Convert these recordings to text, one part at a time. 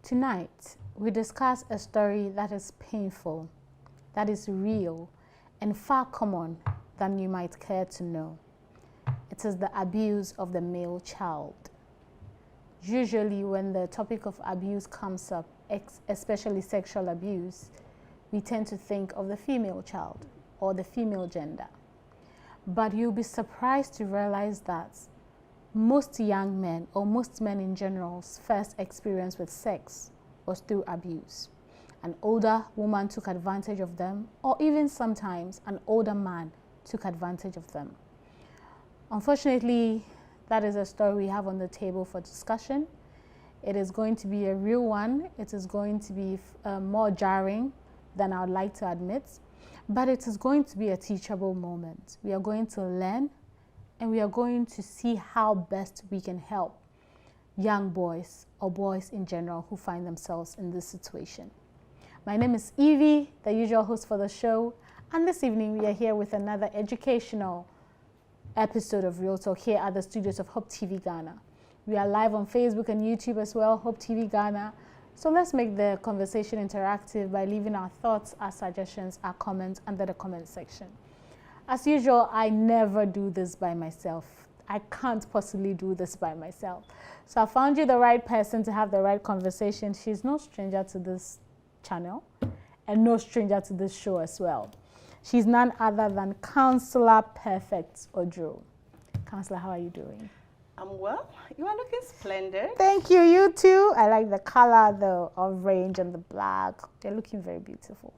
Tonight, we discuss a story that is painful, that is real, and far common than you might care to know. It is the abuse of the male child. Usually, when the topic of abuse comes up, especially sexual abuse, we tend to think of the female child or the female gender. But you'll be surprised to realize that most young men, or most men in general's first experience with sex was through abuse. An older woman took advantage of them, or even sometimes an older man took advantage of them. Unfortunately, that is a story we have on the table for discussion. It is going to be a real one. It is going to be more jarring than I would like to admit, but it is going to be a teachable moment. We are going to learn, and we are going to see how best we can help young boys or boys in general who find themselves in this situation. My name is Evie, the usual host for the show, and this evening we are here with another educational episode of Real Talk here at the studios of Hope TV Ghana. We are live on Facebook and YouTube as well, Hope TV Ghana. So let's make the conversation interactive by leaving our thoughts, our suggestions, our comments under the comment section. As usual, I never do this by myself. I can't possibly do this by myself. So I found you the right person to have the right conversation. She's no stranger to this channel and no stranger to this show as well. She's none other than Counselor Perfect Odro. Counselor, how are you doing? I'm well. You are looking splendid. Thank you. You too. I like the color, the orange and the black. They're looking very beautiful.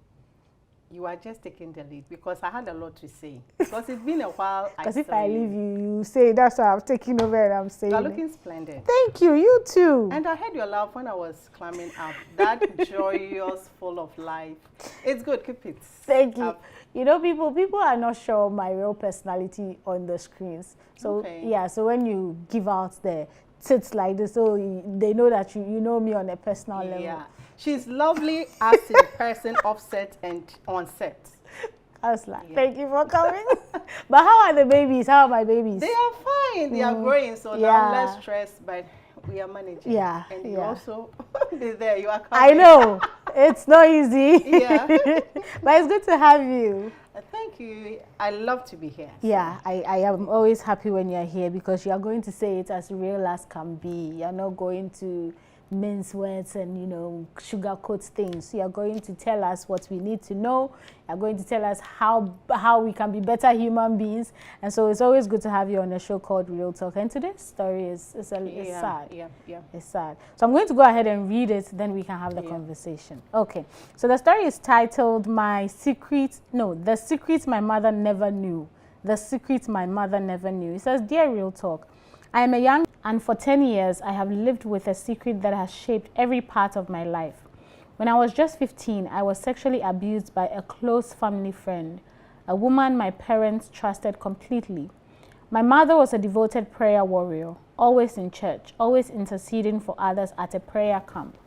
You are just taking the lead because I had a lot to say. Because it's been a while. Because if I leave you, you say that's why I'm taking over and I'm saying. You are looking splendid. Thank you. You too. And I heard your laugh when I was climbing up. That joyous, full of life. It's good. Keep it. Thank you. You know, people are not sure my real personality on the screens. So yeah, so when you give out the tits like this, so they know that you know me on a personal level. Yeah. She's lovely as in person, offset and on set. I was like, thank you for coming. But how are the babies? How are my babies? They are fine. They are growing, so now less stress, but we are managing. Yeah. And you also be there. You are coming. I know. It's not easy. Yeah. But it's good to have you. Thank you. I love to be here. Yeah, I am always happy when you're here because you are going to say it as real as can be. You're not going to mince words and, you know, sugarcoat things. You're going to tell us what we need to know. You're going to tell us how we can be better human beings. And so it's always good to have you on a show called Real Talk. And today's story is sad. Yeah. It's sad. So I'm going to go ahead and read it, then we can have the conversation. Okay. So the story is titled The Secret My Mother Never Knew. The Secret My Mother Never Knew. It says, Dear Real Talk, I am a young and for 10 years I have lived with a secret that has shaped every part of my life. When I was just 15, I was sexually abused by a close family friend, a woman my parents trusted completely. My mother was a devoted prayer warrior, always in church, always interceding for others at a prayer camp.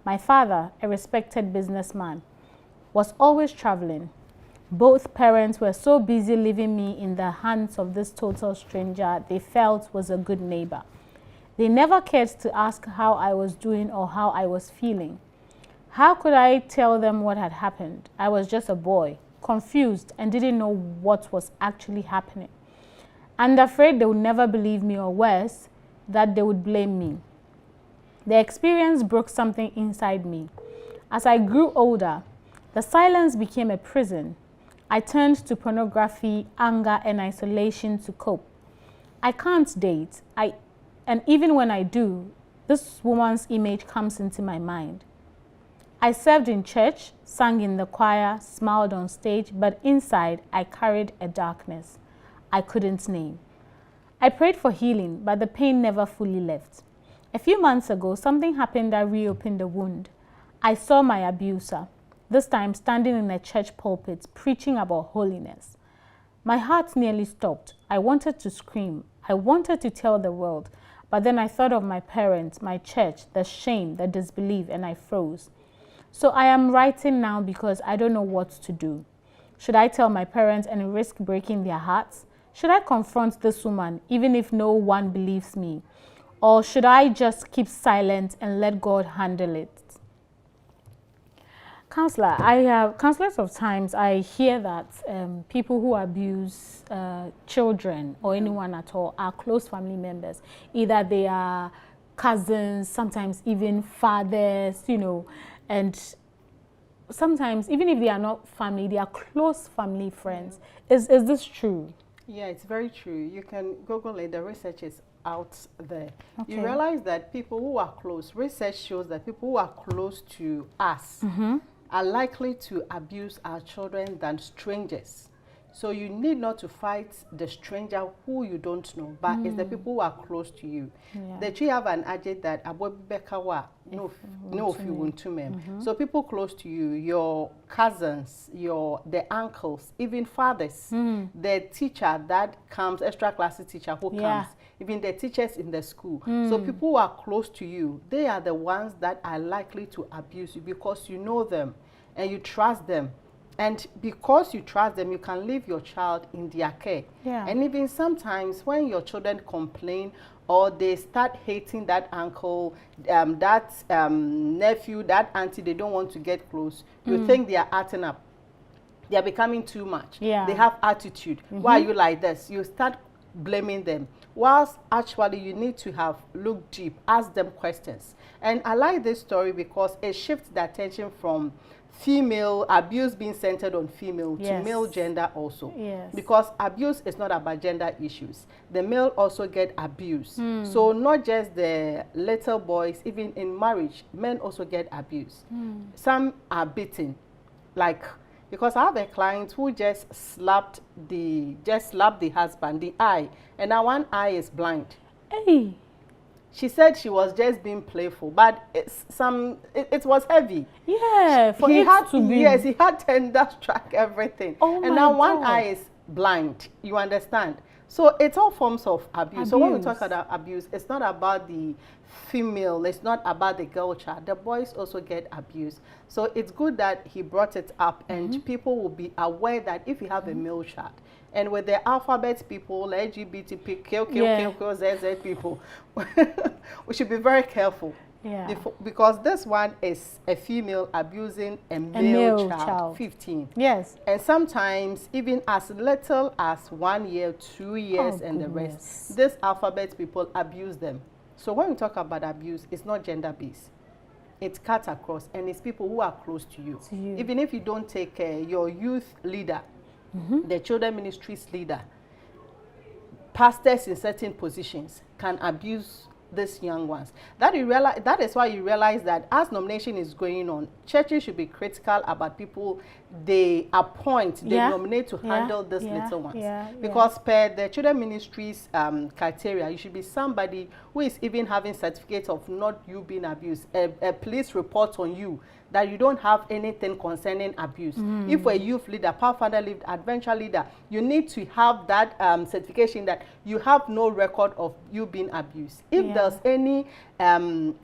My father, a respected businessman, was always traveling. Both parents were so busy leaving me in the hands of this total stranger they felt was a good neighbor. They never cared to ask how I was doing or how I was feeling. How could I tell them what had happened? I was just a boy, confused and didn't know what was actually happening. And afraid they would never believe me, or worse, that they would blame me. The experience broke something inside me. As I grew older, the silence became a prison. I turned to pornography, anger, and isolation to cope. I can't date, and even when I do, this woman's image comes into my mind. I served in church, sang in the choir, smiled on stage, but inside I carried a darkness I couldn't name. I prayed for healing, but the pain never fully left. A few months ago, something happened that reopened the wound. I saw my abuser, this time standing in a church pulpit, preaching about holiness. My heart nearly stopped. I wanted to scream. I wanted to tell the world, but then I thought of my parents, my church, the shame, the disbelief, and I froze. So I am writing now because I don't know what to do. Should I tell my parents and risk breaking their hearts? Should I confront this woman, even if no one believes me? Or should I just keep silent and let God handle it? Counselor, I have countless of times I hear that people who abuse children or anyone at all are close family members. Either they are cousins, sometimes even fathers, you know, and sometimes even if they are not family, they are close family friends. Is this true? Yeah, it's very true. You can Google it. The research is out there. Okay. You realize that people who are close, research shows that people who are close to us are likely to abuse our children than strangers. So you need not to fight the stranger who you don't know, but it's the people who are close to you. Yeah. The tree have an adage that abobekawa no if you want to So people close to you, your cousins, the uncles, even fathers, the teacher that comes, extra class teacher who comes, even the teachers in the school. So people who are close to you, they are the ones that are likely to abuse you because you know them and you trust them. And because you trust them, you can leave your child in their care. Yeah. And even sometimes when your children complain or they start hating that uncle, that nephew, that auntie, they don't want to get close, you think they are acting up. They are becoming too much. Yeah. They have attitude. Why are you like this? You start blaming them. Whilst actually you need to have looked deep, ask them questions. And I like this story because it shifts the attention from female abuse being centered on female to male gender also. Yes. Because abuse is not about gender issues. The male also get abused. So not just the little boys, even in marriage, men also get abused. Some are beaten, like, because I have a client who just slapped the husband, the eye, and now one eye is blind. Hey. She said she was just being playful, but it was heavy. Yeah, for he it had to be. Yes, he had tender struck everything. Oh and my now one God. eye is blind. You understand? So it's all forms of abuse. So when we talk about abuse, it's not about the female, it's not about the girl child. The boys also get abused. So it's good that he brought it up and people will be aware that if you have a male child, and with the alphabet people, LGBT, ZZ people, we should be very careful. Yeah. Because this one is a female abusing a male child, 15. Yes. And sometimes even as little as 1 year, 2 years, and the rest. These alphabet people abuse them. So when we talk about abuse, it's not gender-based. It cuts across, and it's people who are close to you. Even if you don't take care, your youth leader, the children ministries leader, pastors in certain positions can abuse these young ones. That is why you realize that as nomination is going on, churches should be critical about people they appoint, they nominate to handle these little ones. Because per the children ministries criteria, you should be somebody who is even having certificate of not you being abused, a police report on you that you don't have anything concerning abuse. If a youth leader, power founder leader, adventure leader, you need to have that certification that you have no record of you being abused. If there's any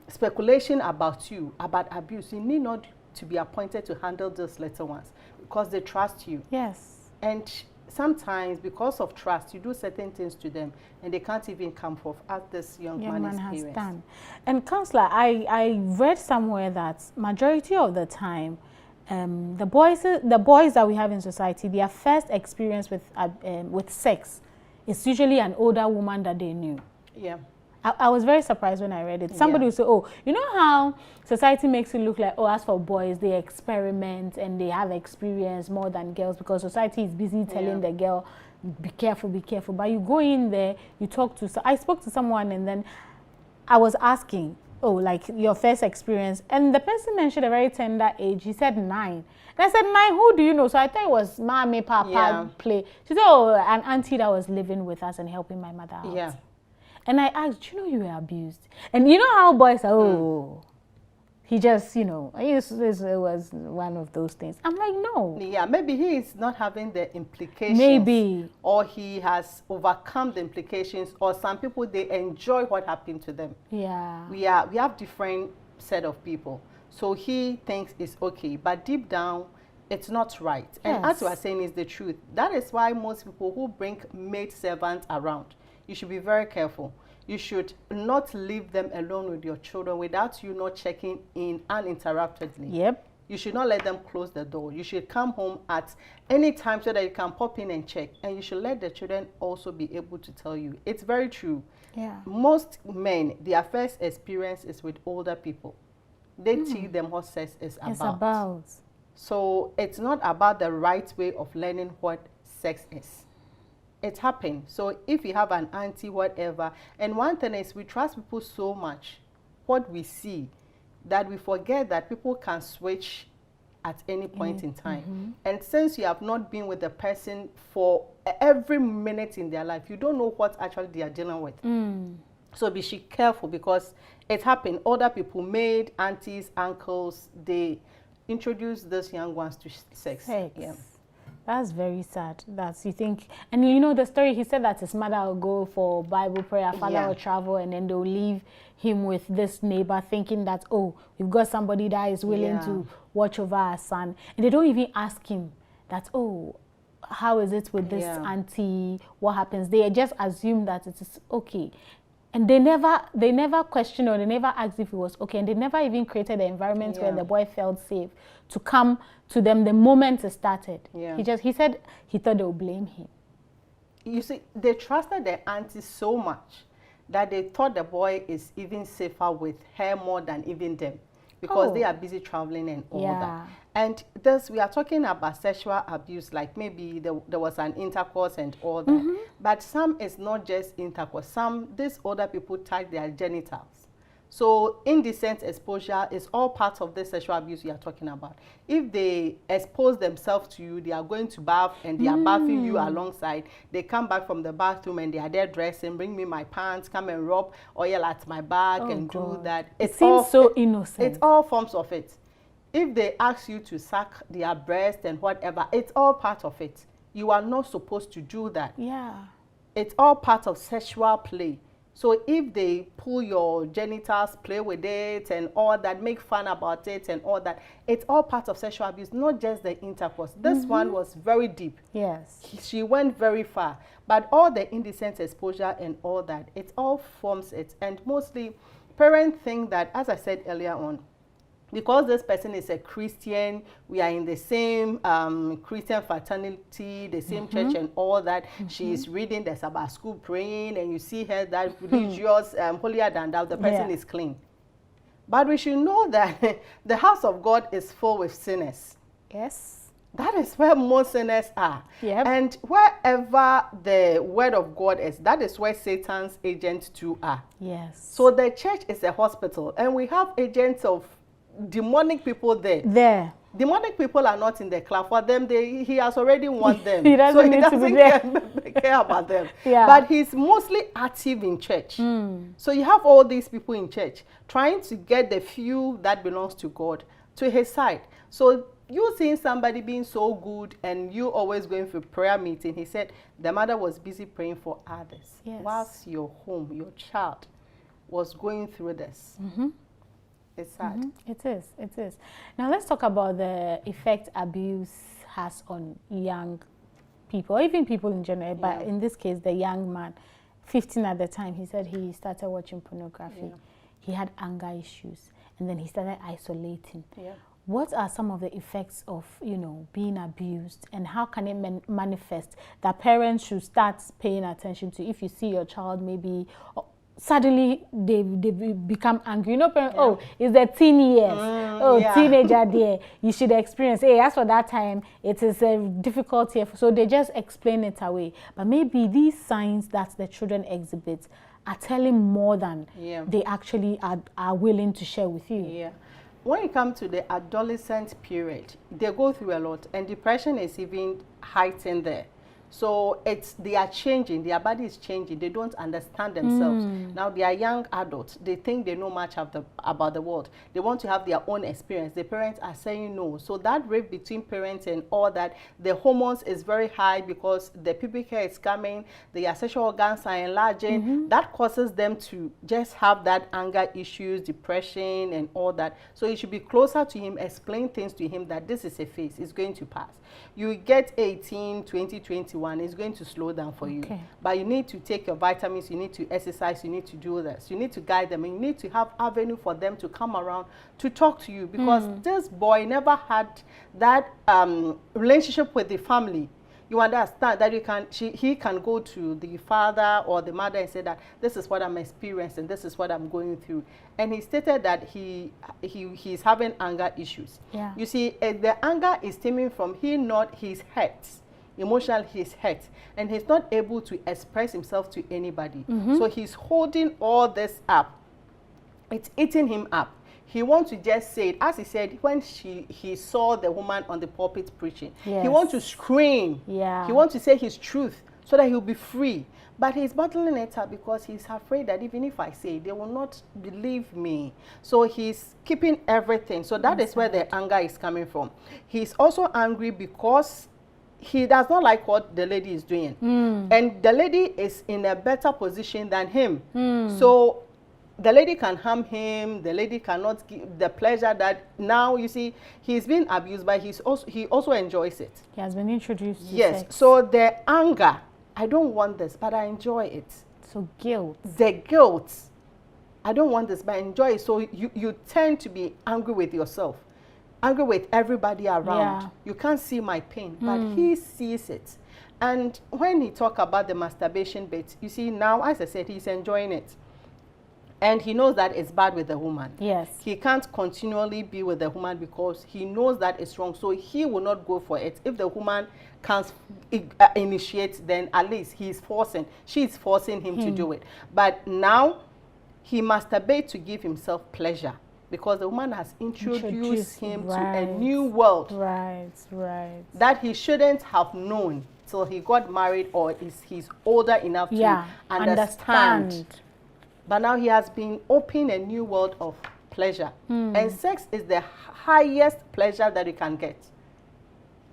speculation about you, about abuse, you need not to be appointed to handle those little ones because they trust you. Yes. And sometimes because of trust, you do certain things to them and they can't even come forth as this young man has done. And Counselor, I read somewhere that majority of the time, the boys that we have in society, their first experience with sex is usually an older woman that they knew. Yeah. I was very surprised when I read it. Somebody would say, oh, you know how society makes it look like, oh, as for boys, they experiment and they have experience more than girls because society is busy telling the girl, be careful, be careful. But you go in there, you talk to, I spoke to someone and then I was asking, oh, like your first experience. And the person mentioned a very tender age. He said 9. And I said, 9, who do you know? So I thought it was mommy, papa, play. She said, oh, an auntie that was living with us and helping my mother out. Yeah. And I asked, do you know you were abused? And you know how boys are, oh, he just, you know, it was one of those things. I'm like, no. Yeah, maybe he is not having the implications. Maybe. Or he has overcome the implications, or some people, they enjoy what happened to them. Yeah. We have different set of people. So he thinks it's okay, but deep down, it's not right. And as you are saying, is the truth. That is why most people who bring maid servants around, you should be very careful. You should not leave them alone with your children without you not checking in uninterruptedly. Yep. you should not let them close the door. You should come home at any time so that you can pop in and check. And you should let the children also be able to tell you. It's very true. Yeah. Most men, their first experience is with older people. They teach them what sex is about. So it's not about the right way of learning what sex is. It happened. So if you have an auntie, whatever, and one thing is we trust people so much, what we see, that we forget that people can switch at any point in time. And since you have not been with the person for every minute in their life, you don't know what actually they are dealing with. So be careful, because it happened. Older people, maid, aunties, uncles, they introduce those young ones to sex. Yeah. That's very sad. That's, you think, and you know the story, he said that his mother will go for Bible prayer, father will travel, and then they'll leave him with this neighbor thinking that, oh, we've got somebody that is willing to watch over our son. And they don't even ask him that, oh, how is it with this auntie? What happens? They just assume that it is okay. And they never questioned, or they never asked if it was okay. And they never even created an environment where the boy felt safe to come to them the moment it started. He said he thought they would blame him. You see, they trusted their auntie so much that they thought the boy is even safer with her more than even them, because they are busy traveling and all that. And this, we are talking about sexual abuse, like maybe there was an intercourse and all that. But some is not just intercourse. Some, these older people touch their genitals. So indecent exposure is all part of the sexual abuse we are talking about. If they expose themselves to you, they are going to bath and they are bathing you alongside. They come back from the bathroom and they are there dressing, bring me my pants, come and rub oil at my back and do that. It seems so innocent. It's all forms of it. If they ask you to suck their breast and whatever, it's all part of it. You are not supposed to do that. It's all part of sexual play. So if they pull your genitals, play with it and all that, make fun about it and all that, it's all part of sexual abuse, not just the intercourse. This one was very deep. She went very far. But all the indecent exposure and all that, it all forms it. And mostly parents think that, as I said earlier on, because this person is a Christian, we are in the same Christian fraternity, the same church and all that. She is reading the Sabbath school, praying, and you see her that religious, holier than thou, the person is clean. But we should know that the house of God is full with sinners. That is where most sinners are. And wherever the word of God is, that is where Satan's agents too are. So the church is a hospital, and we have agents of demonic people there. Demonic people are not in the club. For them, he has already won them. He doesn't care about them. But he's mostly active in church. So you have all these people in church trying to get the few that belongs to God to his side. So you seeing somebody being so good and you always going for prayer meeting, he said the mother was busy praying for others whilst your home, your child was going through this. It's sad. It is. It is. Now let's talk about the effect abuse has on young people, or even people in general. But in this case, the young man, 15 at the time, he said he started watching pornography. He had anger issues, and then he started isolating. What are some of the effects of, you know, being abused, and how can it manifest that parents should start paying attention to? If you see your child maybe suddenly they become angry, you know, parents, oh, it's the teen years, teenager there, you should experience, hey, as for that time, it is a difficult year, so they just explain it away. But maybe these signs that the children exhibit are telling more than they actually are willing to share with you. When you come to the adolescent period, they go through a lot, and depression is even heightened there. So they are changing, their body is changing, they don't understand themselves. Now they are young adults, they think they know much about the world. They want to have their own experience. The parents are saying no. So that rift between parents and all that, the hormones is very high because the pubic hair is coming, their sexual organs are enlarging. That causes them to just have that anger issues, depression and all that. So you should be closer to him, explain things to him that this is a phase, it's going to pass. You get 18, 20, 21, one, it's going to slow down for you. But you need to take your vitamins, you need to exercise, you need to do this. You need to guide them, and you need to have avenue for them to come around to talk to you, because this boy never had that relationship with the family. You understand that he can go to the father or the mother and say that this is what I'm experiencing, this is what I'm going through. And he stated that he's having anger issues. Yeah. You see, the anger is stemming from he's hurt. Emotional, he's hurt, and he's not able to express himself to anybody. So he's holding all this up. It's eating him up. He wants to just say it, as he said, when he saw the woman on the pulpit preaching. He wants to scream. Yeah. He wants to say his truth so that he'll be free. But he's bottling it up because he's afraid that even if I say it, they will not believe me. So he's keeping everything. So that is where the anger is coming from. He's also angry because he does not like what the lady is doing. And the lady is in a better position than him. So the lady can harm him, the lady cannot give the pleasure that now, you see, he's been abused, but he also enjoys it. He has been introduced to sex. So the anger, I don't want this, but I enjoy it. So guilt. The guilt, I don't want this, but I enjoy it. So you tend to be angry with yourself, angry with everybody around. You can't see my pain, but he sees it. And when he talk about the masturbation bit, you see, now, as I said, he's enjoying it. And he knows that it's bad with the woman. Yes. He can't continually be with the woman because he knows that it's wrong. So he will not go for it. If the woman can't initiate, then at least she's forcing him to do it. But now he masturbates to give himself pleasure because the woman has introduced him to a new world. That he shouldn't have known till he got married or he's older enough to understand. But now he has been opened a new world of pleasure. And sex is the highest pleasure that you can get.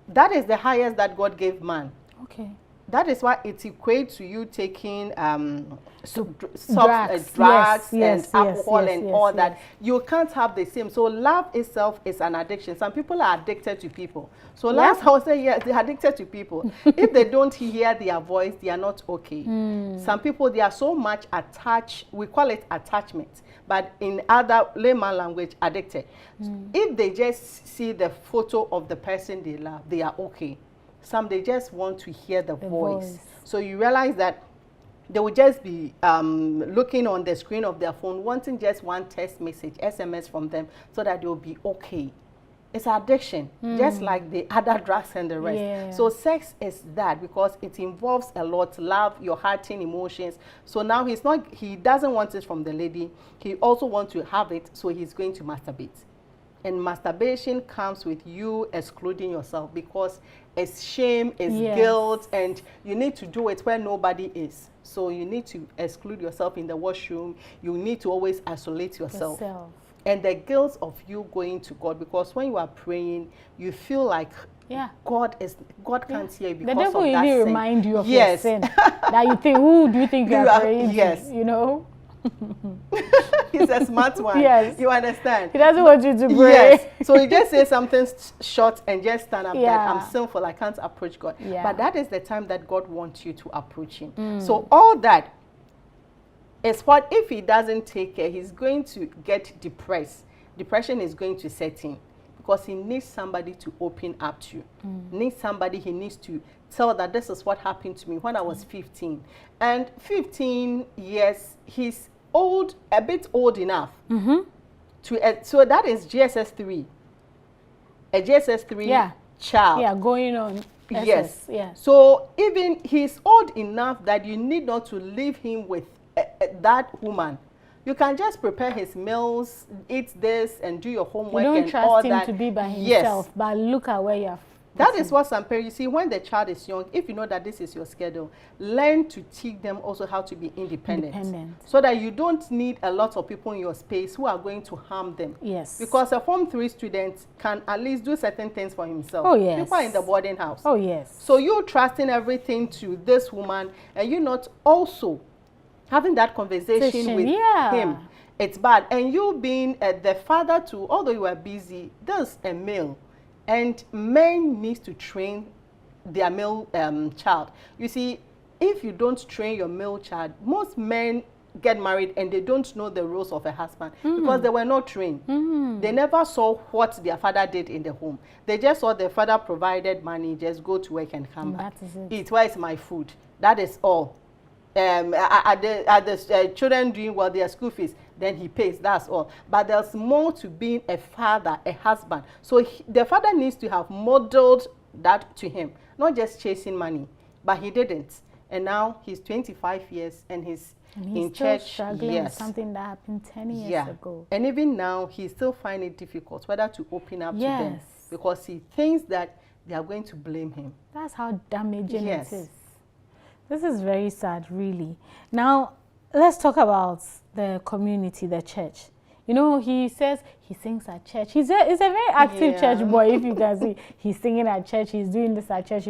That is the highest that God gave man. Okay. That is why it equates to you taking drugs and alcohol and all that. You can't have the same. So love itself is an addiction. Some people are addicted to people. So last I would say, yes, they're addicted to people. If they don't hear their voice, they are not okay. Some people, they are so much attached. We call it attachment. But in other layman language, addicted. If they just see the photo of the person they love, they are okay. Some, they just want to hear the voice. So you realize that they will just be looking on the screen of their phone, wanting just one text message, SMS from them, so that they'll be okay. It's addiction, just like the other drugs and the rest. So sex is that because it involves a lot, love, your heart and emotions. So now he doesn't want it from the lady. He also wants to have it, so he's going to masturbate. And masturbation comes with you excluding yourself because it's shame, it's guilt, and you need to do it where nobody is. So you need to exclude yourself in the washroom. You need to always isolate yourself. And the guilt of you going to God, because when you are praying, you feel like God can't hear you because the devil of that really sin. Remind you of your sin. That you think, who do you think you are praying to? You know? He's a smart one. You understand? He doesn't want you to pray. So you just say something short and just stand up that I'm sinful, I can't approach God. But that is the time that God wants you to approach him. So all that is what, if he doesn't take care, he's going to get depressed. Depression is going to set in because he needs somebody to open up to. Needs somebody he needs to tell that this is what happened to me when I was 15. And 15 years, he's old, a bit old enough to, so that is GSS 3. A GSS 3 child. Going on. So even he's old enough that you need not to leave him with that woman. You can just prepare his meals, eat this, and do your homework and all that. You don't trust him to be by himself, but look at where you're. That is what some parents, you see, when the child is young, if you know that this is your schedule, learn to teach them also how to be independent. So that you don't need a lot of people in your space who are going to harm them. Because a Form 3 student can at least do certain things for himself. People are in the boarding house. So you trusting everything to this woman, and you not also having that conversation with him. It's bad. And you being the father to, although you are busy, there's a male. And men need to train their male child. You see, if you don't train your male child, most men get married and they don't know the roles of a husband because they were not trained. They never saw what their father did in the home. They just saw their father provided money, just go to work and come back. Eat, where is my food? That is all. Are the children doing well, their school fees? Then he pays, that's all. But there's more to being a father, a husband. So the father needs to have modeled that to him, not just chasing money. But he didn't. And now he's 25 years and he's in church. Struggling with something that happened 10 years ago. And even now, he still finds it difficult whether to open up to them because he thinks that they are going to blame him. That's how damaging it is. This is very sad, really. Now, let's talk about the community, the church. You know, he says he sings at church. He's a very active church boy, if you can see. He's singing at church, he's doing this at church,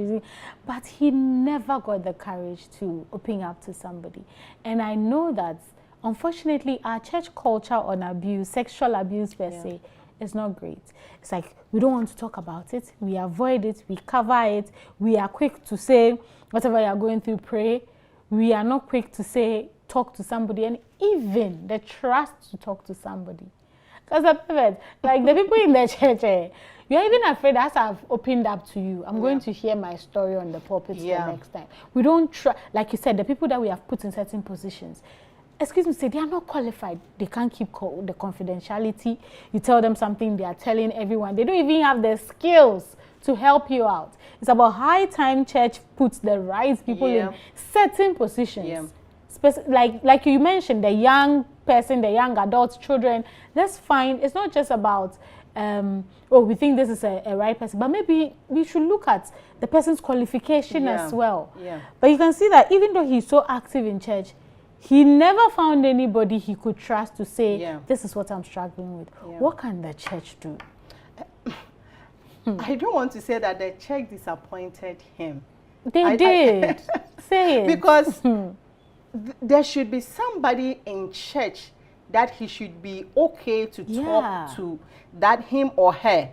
but he never got the courage to open up to somebody. And I know that, unfortunately, our church culture on abuse, sexual abuse per se, is not great. It's like, we don't want to talk about it, we avoid it, we cover it, we are quick to say, whatever you're going through, pray. We are not quick to say, talk to somebody, and even the trust to talk to somebody. Because like the people in the church, you're even afraid, as I've opened up to you, I'm going to hear my story on the pulpit the next time. We don't try, like you said, the people that we have put in certain positions, excuse me, say they are not qualified. They can't keep the confidentiality. You tell them something, they are telling everyone. They don't even have the skills to help you out. It's about high time church puts the right people in certain positions. Like you mentioned, the young person, the young adults, children, that's fine. It's not just about, oh, we think this is a right person, but maybe we should look at the person's qualification as well. But you can see that even though he's so active in church, he never found anybody he could trust to say, this is what I'm struggling with. What can the church do? I don't want to say that the church disappointed him. They did. Say it. Because there should be somebody in church that he should be okay to talk to, that him or her.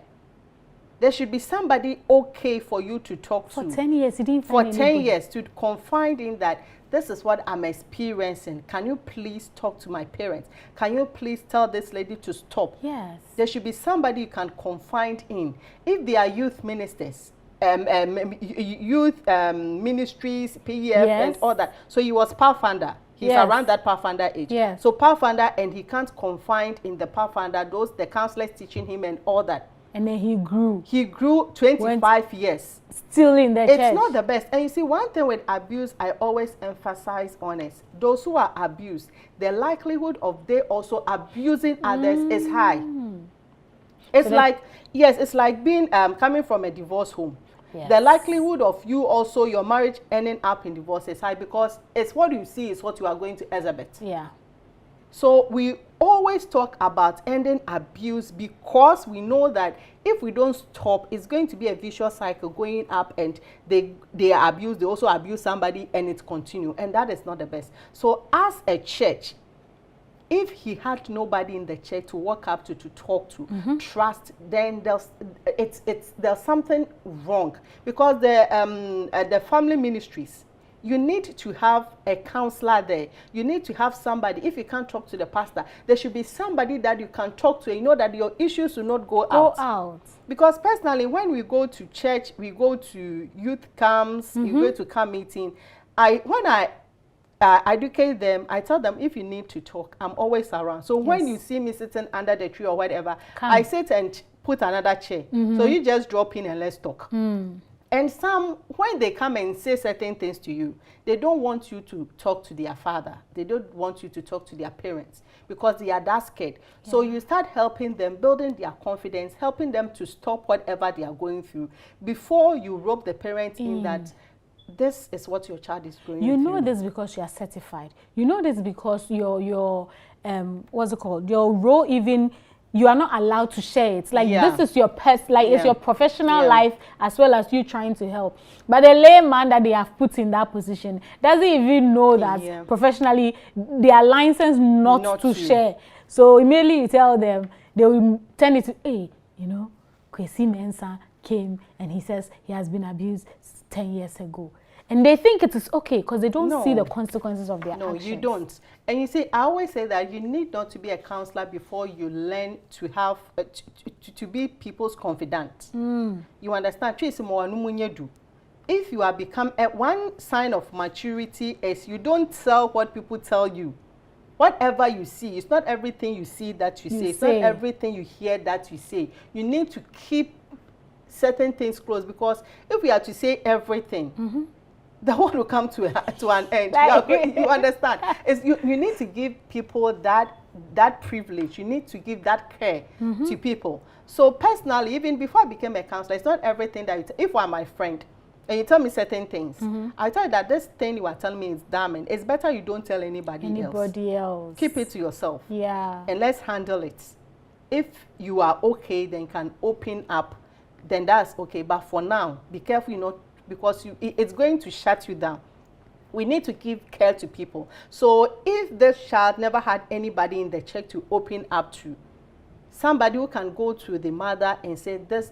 There should be somebody okay for you to talk to. For 10 years, he didn't find anybody. 10 years, to confide in that this is what I'm experiencing. Can you please talk to my parents? Can you please tell this lady to stop? Yes. There should be somebody you can confide in. If they are youth ministers, youth ministries, PEF, and all that. So he was Pathfinder. He's around that Pathfinder age. So Pathfinder, and he can't confide in the Pathfinder, the counselors teaching him and all that. And then he grew. He grew 25 years. Still in the church. It's not the best. And you see, one thing with abuse, I always emphasize on is, those who are abused, the likelihood of they also abusing others is high. It's like, it's like being, coming from a divorce home. The likelihood of you also, your marriage ending up in divorce is high, because it's what you see is what you are going to exhibit. So we always talk about ending abuse, because we know that if we don't stop, it's going to be a vicious cycle going up, and they are abused, they also abuse somebody, and it continues, and that is not the best. So as a church, if he had nobody in the church to walk up to talk to, trust, then there's something wrong, because the family ministries, you need to have a counselor there. You need to have somebody. If you can't talk to the pastor, there should be somebody that you can talk to. You know that your issues will not go out. Because personally, when we go to church, we go to youth camps, we go to camp meeting. When I educate them, I tell them, if you need to talk, I'm always around. So when you see me sitting under the tree or whatever, I sit and put another chair. So you just drop in and let's talk. And some, when they come and say certain things to you, they don't want you to talk to their father. They don't want you to talk to their parents, because they are that scared. So you start helping them, building their confidence, helping them to stop whatever they are going through, before you rope the parents in that this is what your child is going through. You know this because you are certified. You know this because your what's it called? Your role, even you are not allowed to share it. Like this is your it's your professional life, as well as you trying to help. But the layman that they have put in that position doesn't even know that professionally they are licensed not to share. So immediately you tell them, they will turn it to, hey, you know, Kwesi Mensah came and he says he has been abused. 10 years ago. And they think it is okay because they don't No. see the consequences of their actions. No, you don't. And you see, I always say that you need not to be a counselor before you learn to have to be people's confidant. You understand? If you have become one sign of maturity is you don't tell what people tell you. Whatever you see, it's not everything you see that you say. It's not everything you hear that you say. You need to keep certain things close, because if we are to say everything, the world will come to an end. You understand? You need to give people that privilege. You need to give that care to people. So personally, even before I became a counselor, it's not everything that if you are my friend and you tell me certain things, I tell you that this thing you are telling me is damning. It's better you don't tell anybody else. Keep it to yourself. Yeah. And let's handle it. If you are okay, then you can open up, then that's okay. But for now, be careful, because it's going to shut you down. We need to give care to people. So if this child never had anybody in the church to open up to, somebody who can go to the mother and say, this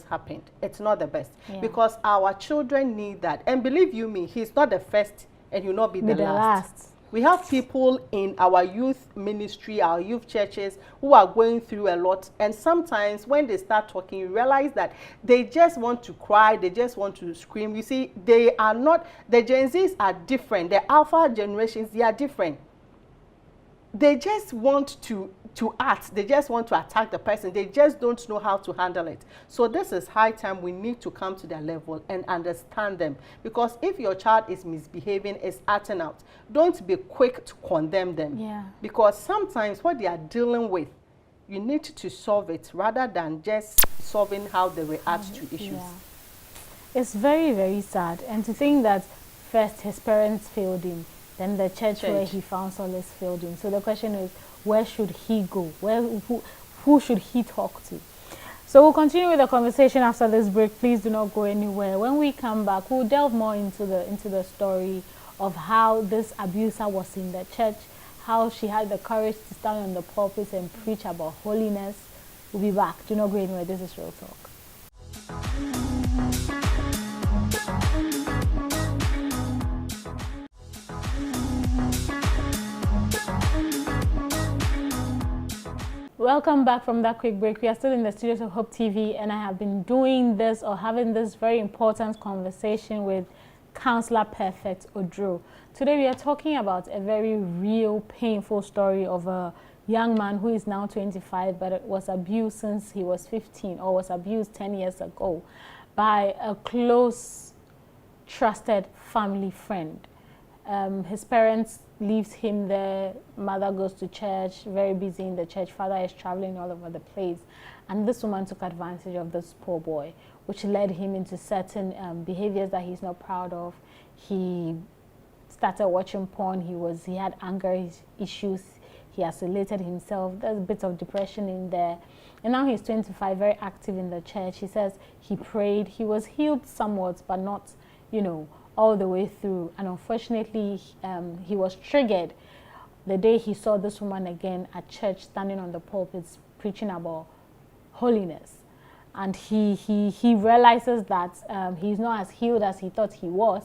happened, it's not the best. Because our children need that. And believe you me, he's not the first and he'll not be the last. We have people in our youth ministry, our youth churches, who are going through a lot. And sometimes when they start talking, you realize that they just want to cry, they just want to scream. You see, they are not, the Gen Zs are different. The Alpha generations, they are different. They just want to act. They just want to attack the person. They just don't know how to handle it. So this is high time we need to come to their level and understand them. Because if your child is misbehaving, is acting out, don't be quick to condemn them. Yeah. Because sometimes what they are dealing with, you need to solve it rather than just solving how they react to issues. Yeah. It's very, very sad. And to think that first his parents failed him, then the church where he found solace failed him. So the question is, where should he go? Who should he talk to? So we'll continue with the conversation after this break. Please do not go anywhere. When we come back, we'll delve more into the story of how this abuser was in the church, how she had the courage to stand on the pulpit and preach about holiness. We'll be back. Do not go anywhere. This is Real Talk. Welcome back from that quick break. We are still in the studios of Hope TV, and I have been doing this or having this very important conversation with Counselor Perfect Oduro. Today we are talking about a very real, painful story of a young man who is now 25, but was abused since he was 15, or was abused 10 years ago by a close, trusted family friend. His parents leaves him there, mother goes to church, very busy in the church, father is traveling all over the place, and this woman took advantage of this poor boy, which led him into certain behaviors that he's not proud of. He started watching porn, he had anger issues, he isolated himself, there's a bit of depression in there, and now he's 25, very active in the church. He says he prayed, he was healed somewhat, but not, all the way through. And unfortunately, he was triggered the day he saw this woman again at church, standing on the pulpit preaching about holiness. And he realizes that he's not as healed as he thought he was,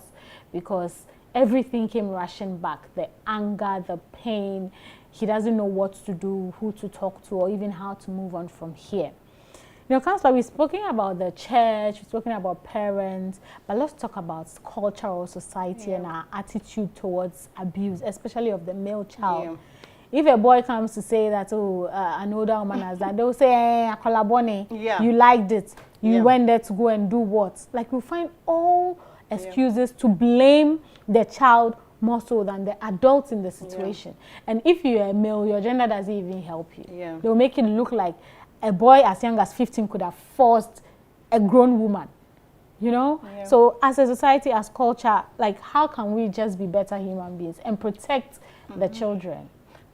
because everything came rushing back. The anger, the pain. He doesn't know what to do, who to talk to, or even how to move on from here. Counselor, we've spoken about the church, we've spoken about parents, but let's talk about culture or society and our attitude towards abuse, especially of the male child. If a boy comes to say that, an older woman has that, they'll say, you liked it, you went there to go and do what? Like, we find all excuses to blame the child more so than the adults in the situation. And if you're a male, your gender doesn't even help you. They'll make it look like a boy as young as 15 could have forced a grown woman, So as a society, as culture, like, how can we just be better human beings and protect the children?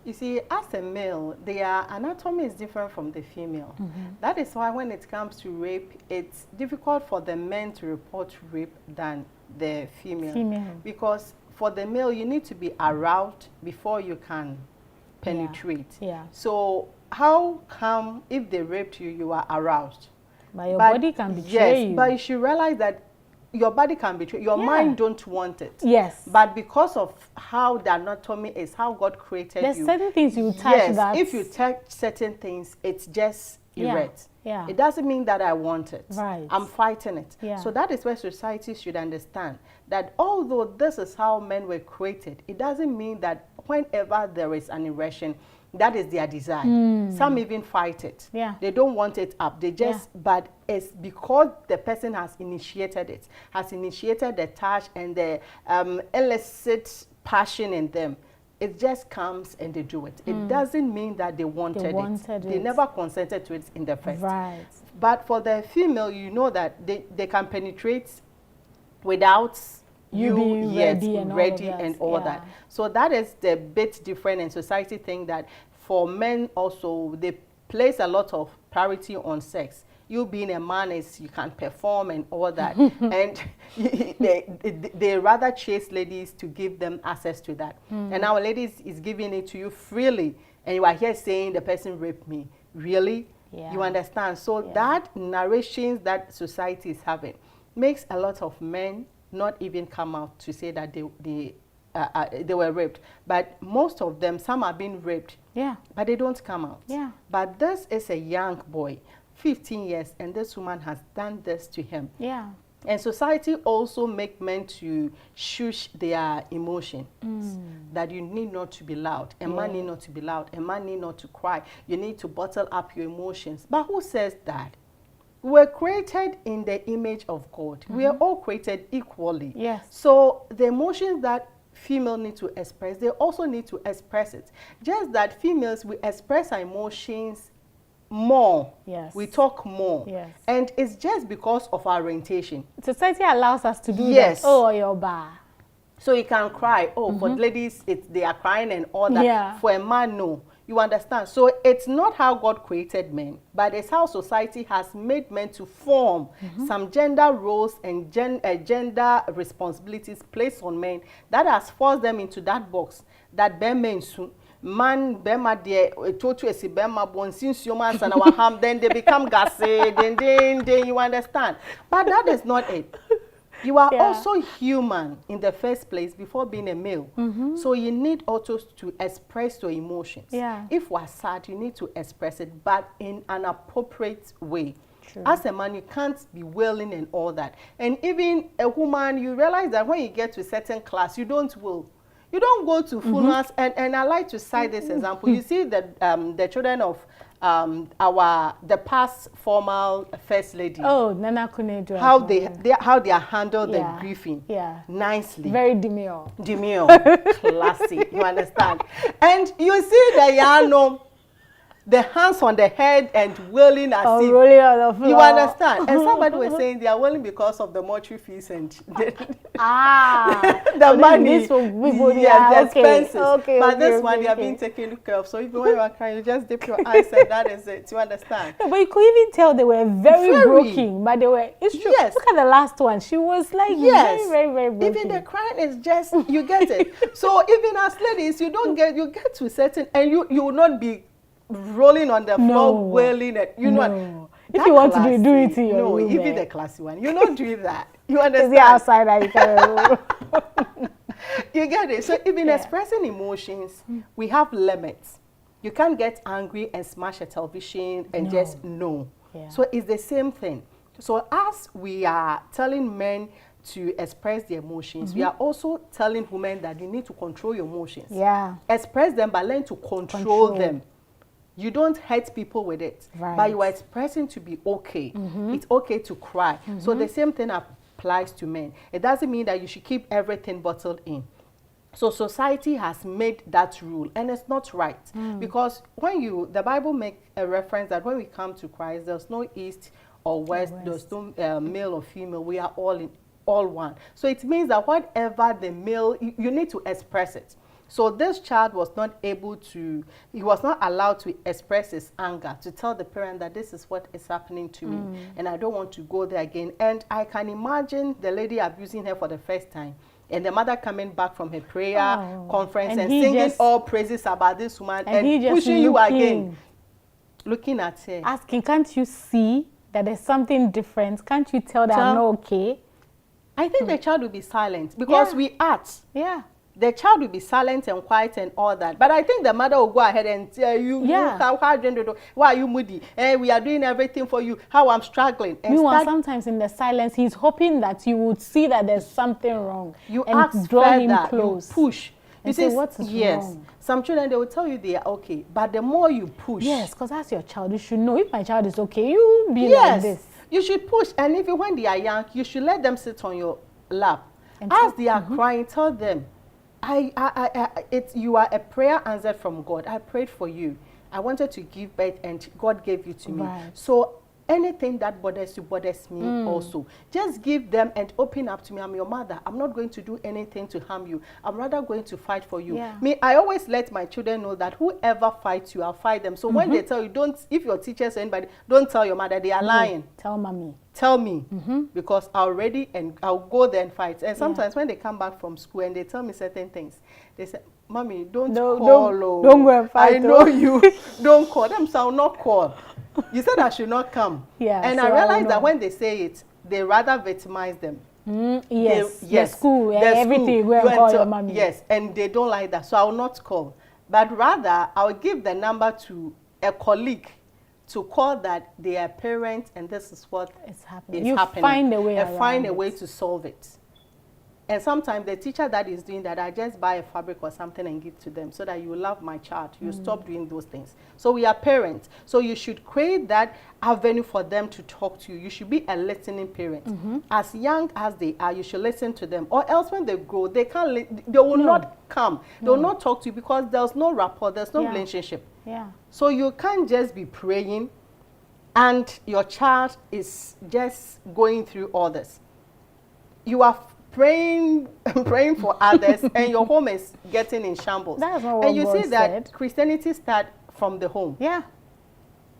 You see, as a male, their anatomy is different from the female. That is why when it comes to rape, it's difficult for the men to report rape than the female. Because for the male, you need to be aroused before you can penetrate. So how come if they raped you, you are aroused? But your body can betray you. But you should realize that your body can betray, your mind don't want it. Yes. But because of how the anatomy is, how God created there's you. certain things you touch that. If you touch certain things, it's just erect. Yeah. It doesn't mean that I want it. Right. I'm fighting it. Yeah. So that is where society should understand that although this is how men were created, it doesn't mean that whenever there is an erection, that is their desire. Some even fight it. Yeah. They don't want it up. They just, but it's because the person has initiated it, has initiated the touch and the illicit passion in them. It just comes and they do it. It doesn't mean that they wanted it. They never consented to it in the first. Right. But for the female, you know that they can penetrate without you being ready and all that. So that is the bit different, and society think that for men also, they place a lot of priority on sex. You being a man is you can perform and all that. And they rather chase ladies to give them access to that. And our ladies is giving it to you freely. And you are here saying the person raped me. Really? Yeah. You understand? So that narrations that society is having makes a lot of men not even come out to say that they were raped. But most of them, some are being raped. Yeah. But they don't come out. Yeah. But this is a young boy, 15 years, and this woman has done this to him. Yeah. And society also make men to shush their emotion. That you need not to be loud. A man need not to be loud. A man need not to cry. You need to bottle up your emotions. But who says that? We're created in the image of God. We are all created equally. Yes. So the emotions that female need to express, they also need to express it. Just that females, we express our emotions more. Yes. We talk more. Yes. And it's just because of our orientation. Society allows us to do that. Oh, your bar. So you can cry. Oh, for ladies, they are crying and all that. Yeah. For a man, no. You understand? So it's not how God created men, but it's how society has made men to form some gender roles and gender responsibilities placed on men that has forced them into that box that men soon. Man bema de totu esi bema bon since you man sana waham, then they become gassy, then you understand. But that is not it. You are also human in the first place before being a male. So you need also to express your emotions. Yeah. If we're sad, you need to express it, but in an appropriate way. True. As a man, you can't be wailing and all that. And even a woman, you realize that when you get to a certain class, you don't wail. You don't go to funerals, and I like to cite this example. You see the children of the past formal first lady. Oh, Nana Kunedu. How they are handled the grieving. Yeah. Nicely. Very demure. Demure. Classy. You understand? And you see the Yano, the hands on the head and wailing as if rolling on the floor. You understand? And somebody was saying they are wailing because of the mortuary fees and the money. The expenses. But this one they are being taken care of. So even when you are crying, you just dip your eyes and that is it. You understand? No, but you could even tell they were very broken. But they were. It's true. Yes. Look at the last one. She was like very broken. Even the crying is just you get it. So even as ladies, you get to certain and you will not be rolling on the floor, wailing it. You know, if you want to do it to your room, even the classy one, you don't do that. You understand? It's the outside that you can. You get it. So even expressing emotions, we have limits. You can't get angry and smash a television and just no. Yeah. So it's the same thing. So as we are telling men to express their emotions, we are also telling women that you need to control your emotions. Yeah. Express them, but learn to control them. You don't hurt people with it, but you are expressing to be okay. It's okay to cry. So the same thing applies to men. It doesn't mean that you should keep everything bottled in. So society has made that rule, and it's not right. Because when the Bible makes a reference that when we come to Christ, there's no east or west, there's no male or female. We are all one. So it means that whatever the male, you need to express it. So this child was not able to, he was not allowed to express his anger, to tell the parent that this is what is happening to me, and I don't want to go there again. And I can imagine the lady abusing her for the first time, and the mother coming back from her prayer conference and singing all praises about this woman and pushing you again, looking at her. Asking, can't you see that there's something different? Can't you tell that I'm not okay? I think the child will be silent because we act. Yeah. The child will be silent and quiet and all that. But I think the mother will go ahead and tell you, why are you moody? We are doing everything for you. How I'm struggling. And meanwhile, sometimes in the silence, he's hoping that you would see that there's something wrong. You and ask draw further, him close. you push. You say, what is wrong? Some children, they will tell you they are okay. But the more you push. Yes, because that's your child. You should know if my child is okay, you be like this. You should push. And even when they are young, you should let them sit on your lap. And as they are crying, tell them, you are a prayer answered from God. I prayed for you. I wanted to give birth and God gave you to me. So anything that bothers you bothers me also. Just give them and open up to me. I'm your mother. I'm not going to do anything to harm you. I'm rather going to fight for you. I always let my children know that whoever fights you, I'll fight them. So when they tell you, if your teachers or anybody, don't tell your mother, they are lying. Tell mommy. Tell me, because I'll ready and I'll go there and fight. And sometimes when they come back from school and they tell me certain things, they say, Mommy, don't call. Don't go and fight. I know you. Don't call them, so I'll not call. You said I should not come. And so I realized that when they say it, they rather victimize them. Yes, the school, everything, go and call your mommy. Yes, and they don't like that, so I will not call. But rather, I will give the number to a colleague to call that they are parents and this is what is happening. Find a way and find a way to solve it. And sometimes the teacher that is doing that, I just buy a fabric or something and give to them so that you love my child. You stop doing those things. So we are parents. So you should create that avenue for them to talk to you. You should be a listening parent. As young as they are, you should listen to them. Or else when they grow, they can't. They will not come. They will not talk to you because there's no rapport. There's no relationship. So you can't just be praying and your child is just going through all this. You are praying for others and your home is getting in shambles. That's not what and you God see that said. Christianity starts from the home.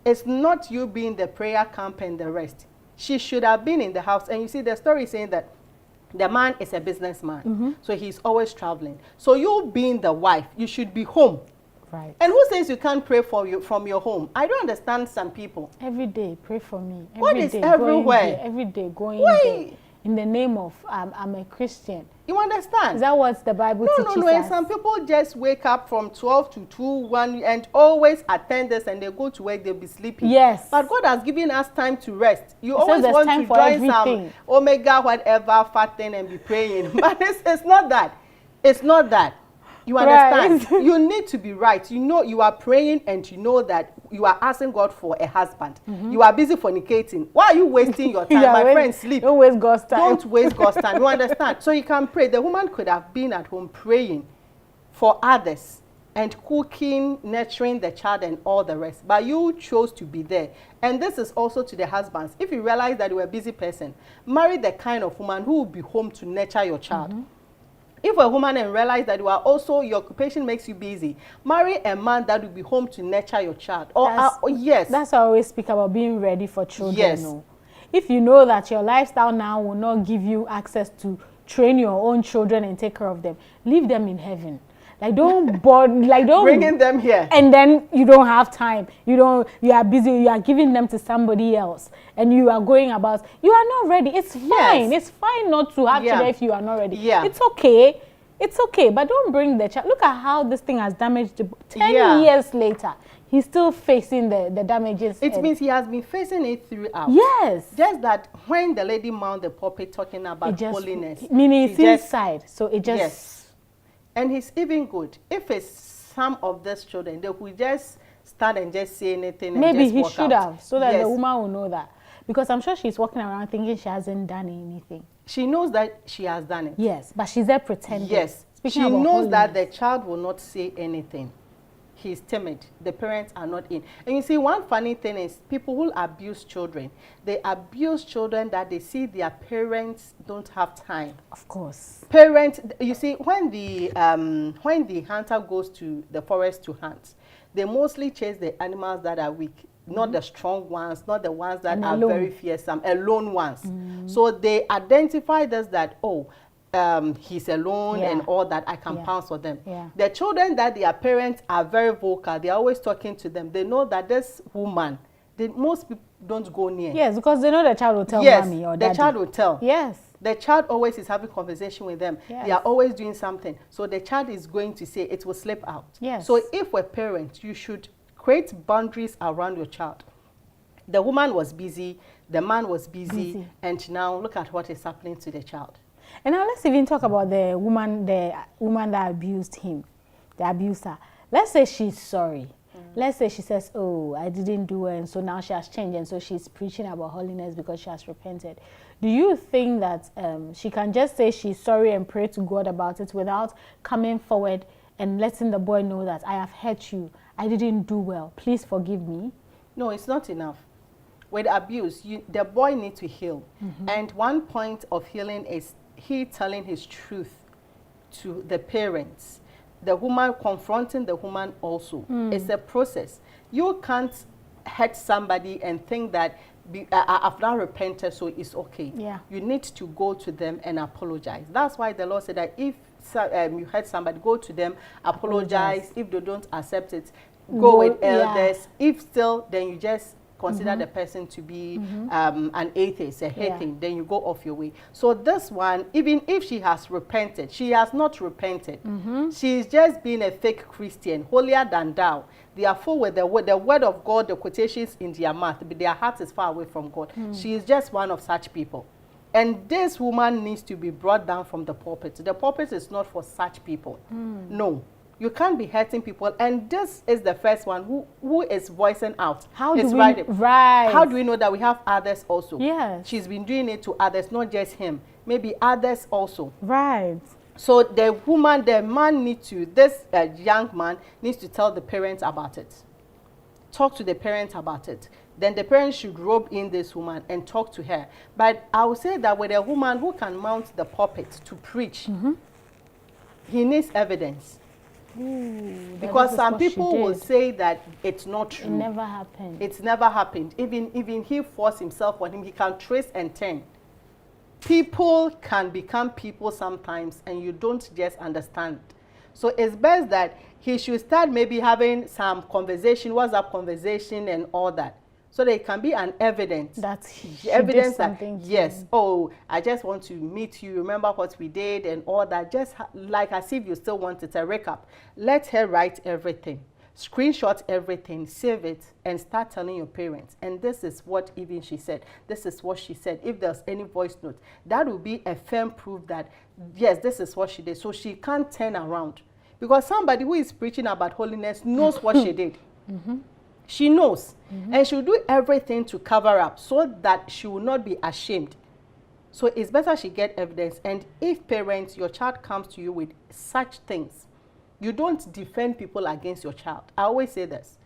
It's not you being the prayer camp and the rest. She should have been in the house. And you see the story saying that the man is a businessman. So he's always traveling. So you being the wife, you should be home. And who says you can't pray for you from your home? I don't understand some people. Every day, pray for me. What is everywhere? Every day, going there. In the name of, I'm a Christian. You understand? Is that what the Bible teaches us? No. And some people just wake up from 12 to 2, 1, and always attend this, and they go to work, they'll be sleeping. But God has given us time to rest. You always want to join some omega, whatever, fat thing and be praying. But it's not that. It's not that. You understand? You need to be right. You know you are praying and you know that you are asking God for a husband. You are busy fornicating. Why are you wasting your time? My friend, sleep. Don't waste God's time. Don't waste God's time. You understand? So you can pray. The woman could have been at home praying for others and cooking, nurturing the child and all the rest. But you chose to be there. And this is also to the husbands. If you realize that you are a busy person, marry the kind of woman who will be home to nurture your child. If a woman and realize that you are also, your occupation makes you busy, marry a man that will be home to nurture your child. That's why I always speak about being ready for children. No? If you know that your lifestyle now will not give you access to train your own children and take care of them, leave them in heaven. Like don't bringing them here, and then you don't have time. You are busy. You are giving them to somebody else, and you are going about. You are not ready. It's fine. It's fine not to have children if you are not ready. It's okay. It's okay, but don't bring the child. Look at how this thing has damaged. 10 years later, he's still facing the damages. It means he has been facing it throughout. Just that when the lady mount the pulpit talking about holiness, meaning it's inside, so it just. And he's even good. If it's some of these children, they could just stand and just say anything and maybe just he walk should out. have, so that the woman will know that. Because I'm sure she's walking around thinking she hasn't done anything. She knows that she has done it. Yes, but she's there pretending. Yes. She knows that the child will not say anything. He's timid. The parents are not in. And you see, one funny thing is people who abuse children, they abuse children that they see their parents don't have time. Of course. Parents, you see, when the hunter goes to the forest to hunt, they mostly chase the animals that are weak, not the strong ones, not the ones that are very fearsome, alone ones. So they identify this that, he's alone and all that, I can pounce on them. The children that their parents are very vocal, they're always talking to them. They know that this woman, most people don't go near. Yes, because they know the child will tell mommy or daddy. The child will tell. Yes. The child always is having conversation with them. Yes. They are always doing something. So the child is going to say it will slip out. Yes. So if we're parents, you should create boundaries around your child. The woman was busy, the man was busy, and now look at what is happening to the child. And now let's even talk about the woman that abused him, the abuser. Let's say she's sorry. Let's say she says, oh, I didn't do it, and so now she has changed, and so she's preaching about holiness because she has repented. Do you think that she can just say she's sorry and pray to God about it without coming forward and letting the boy know that I have hurt you, I didn't do well, please forgive me? No, it's not enough. With abuse, the boy needs to heal. And one point of healing is he telling his truth to the parents. The woman confronting the woman also. It's a process. You can't hurt somebody and think that I've now repented, so it's okay. Yeah. You need to go to them and apologize. That's why the Lord said that if you hurt somebody, go to them, apologize. If they don't accept it, go with elders. If still, then you just consider the person to be an atheist, a hating, then you go off your way. So this one, even if she has repented, she has not repented. She's just being a fake Christian, holier than thou. They are full with the word of God, the quotations in their mouth, but their heart is far away from God. She is just one of such people. And this woman needs to be brought down from the pulpit. The pulpit is not for such people. No. You can't be hurting people, and this is the first one who is voicing out. How do we, right? How do we know that we have others also? Yes. She's been doing it to others, not just him. Maybe others also. Right. So the man needs to, this young man needs to tell the parents about it. Talk to the parents about it. Then the parents should rope in this woman and talk to her. But I would say that with a woman who can mount the pulpit to preach, he needs evidence. Because some people will say that it's not true. It never happened. It's never happened. Even he forced himself on him. He can trace and turn. People can become people sometimes, and you don't just understand. So it's best that he should start maybe having some conversation, WhatsApp conversation, and all that. So there can be an evidence. That's evidence that, yes, oh, I just want to meet you, remember what we did and all that. Just like as if you still wanted a recap. Let her write everything. Screenshot everything, save it, and start telling your parents. And this is what even she said. This is what she said. If there's any voice note, that will be a firm proof that, yes, this is what she did. So she can't turn around. Because somebody who is preaching about holiness knows what she did. She knows, and she'll do everything to cover up so that she will not be ashamed. So it's better she get evidence. And if parents, your child comes to you with such things, you don't defend people against your child. I always say this.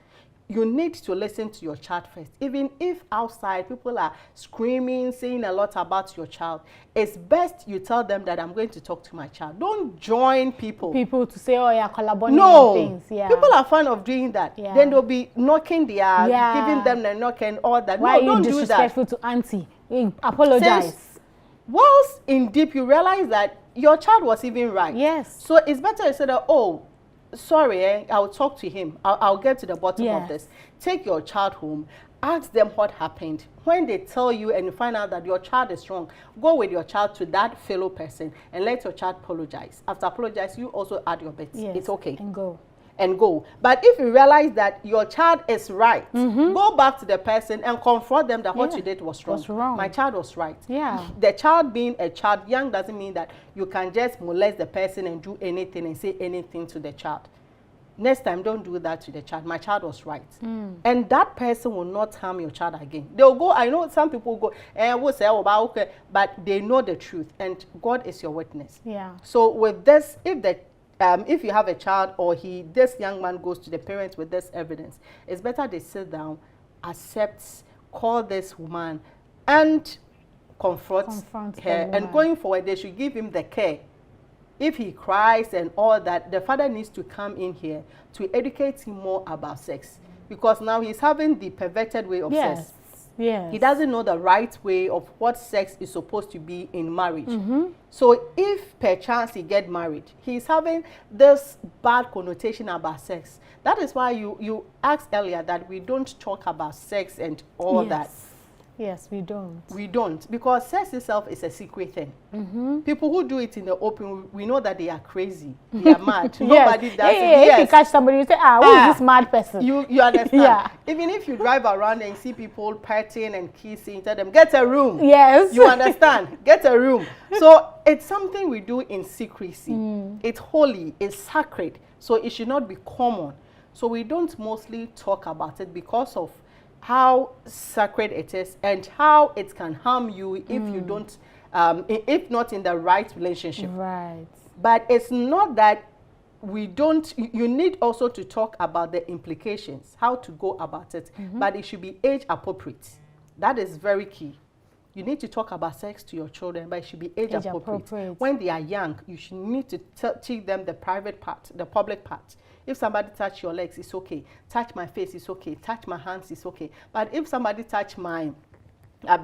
You need to listen to your child first. Even if outside people are screaming, saying a lot about your child, it's best you tell them that I'm going to talk to my child. Don't join people. People to say, oh, yeah, collaborating things. Yeah. People are fond of doing that. Yeah. Then they'll be knocking their, giving them the knock and all that. Why no, don't do that. Why are you disrespectful to auntie? Apologize. Once in deep, you realize that your child was even right. Yes. So it's better you say that, oh, sorry, I'll talk to him. I'll get to the bottom of this. Take your child home. Ask them what happened. When they tell you and you find out that your child is wrong, go with your child to that fellow person and let your child apologize. After apologize, you also add your bits. Yes. It's okay. And go. But if you realize that your child is right, go back to the person and confront them that what you did was wrong. My child was right. Yeah. The child being a child, young doesn't mean that you can just molest the person and do anything and say anything to the child. Next time, don't do that to the child. My child was right. And that person will not harm your child again. They'll go, I know some people go, will say, oh, okay, but they know the truth. And God is your witness. Yeah. So with this, if you have a child or this young man goes to the parents with this evidence, it's better they sit down, accept, call this woman, and confront her. And going forward, they should give him the care. If he cries and all that, the father needs to come in here to educate him more about sex. Because now he's having the perverted way of sex. Yes. He doesn't know the right way of what sex is supposed to be in marriage. So if perchance he get married, he's having this bad connotation about sex. That is why you asked earlier that we don't talk about sex and all that. Yes, we don't. We don't, because sex itself is a secret thing. People who do it in the open, we know that they are crazy. They are mad. Nobody does it. Yes. If you catch somebody, you say, who is this mad person? You understand? Even if you drive around and see people partying and kissing, tell them, get a room. Yes. You understand? Get a room. So it's something we do in secrecy. It's holy, it's sacred. So it should not be common. So we don't mostly talk about it because of how sacred it is and how it can harm you if you don't, if not in the right relationship. Right. But it's not that we don't, you need also to talk about the implications, how to go about it, but it should be age appropriate. That is very key. You need to talk about sex to your children, but it should be age appropriate. When they are young, you should need to teach them the private part, the public part. If somebody touch your legs, it's okay. Touch my face, it's okay. Touch my hands, it's okay. But if somebody touch my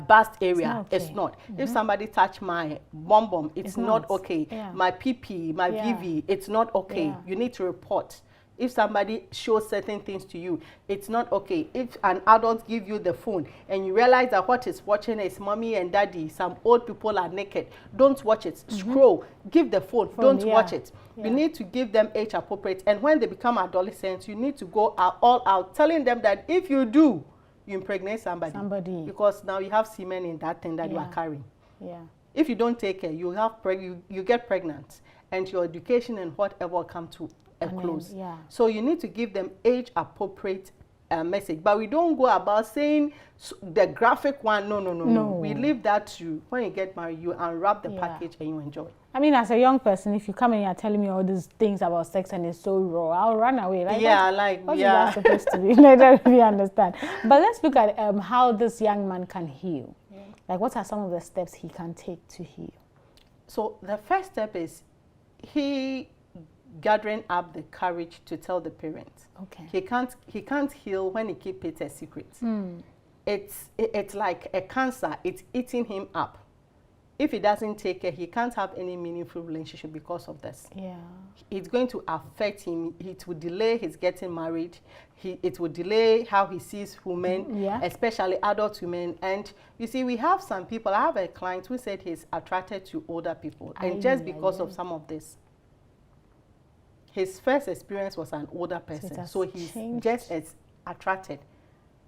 bust area, it's not. If somebody touch my bum, it's not okay. My PP, my VV, it's not okay. You need to report. If somebody shows certain things to you, it's not okay. If an adult give you the phone and you realize that what is watching is mommy and daddy, some old people are naked, don't watch it. Scroll. Give the phone. Don't watch it. You need to give them age appropriate. And when they become adolescents, you need to go all out, telling them that if you do, you impregnate somebody. Because now you have semen in that thing that you are carrying. If you don't take care, you have you get pregnant, and your education and whatever come to a close. So you need to give them age appropriate message. But we don't go about saying the graphic one. No. We leave that to when you get married, you unwrap the package and you enjoy. I mean, as a young person, if you come in and you're telling me all these things about sex and it's so raw, I'll run away. What is that supposed to be? I don't really understand. But let's look at how this young man can heal. Like, what are some of the steps he can take to heal? So the first step is he gathering up the courage to tell the parents. He can't heal when he keeps it a secret. It's like a cancer. It's eating him up. If he doesn't take care, he can't have any meaningful relationship because of this. It's going to affect him. It will delay his getting married. It will delay how he sees women, especially adult women. And you see, we have some people. I have a client who said he's attracted to older people, and just because of some of this. His first experience was an older person, so he's just as attracted.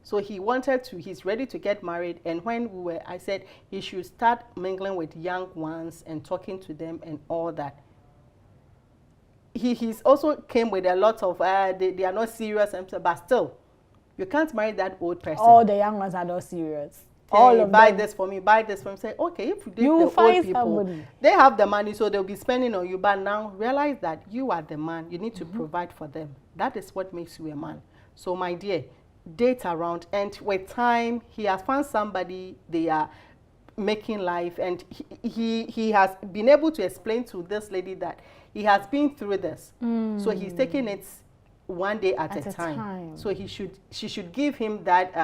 So he wanted to, he's ready to get married. And when I said he should start mingling with young ones and talking to them and all that. He's also came with a lot of, they are not serious, but still, you can't marry that old person. All the young ones are not serious. All of buy them. This for me, buy this for me. Say, okay, if you date the old people, they have the money, so they'll be spending on you. But now realize that you are the man. You need to provide for them. That is what makes you a man. So my dear, date around, and with time, he has found somebody they are making life, and he has been able to explain to this lady that he has been through this. So he's taking it one day at a time. So she should give him that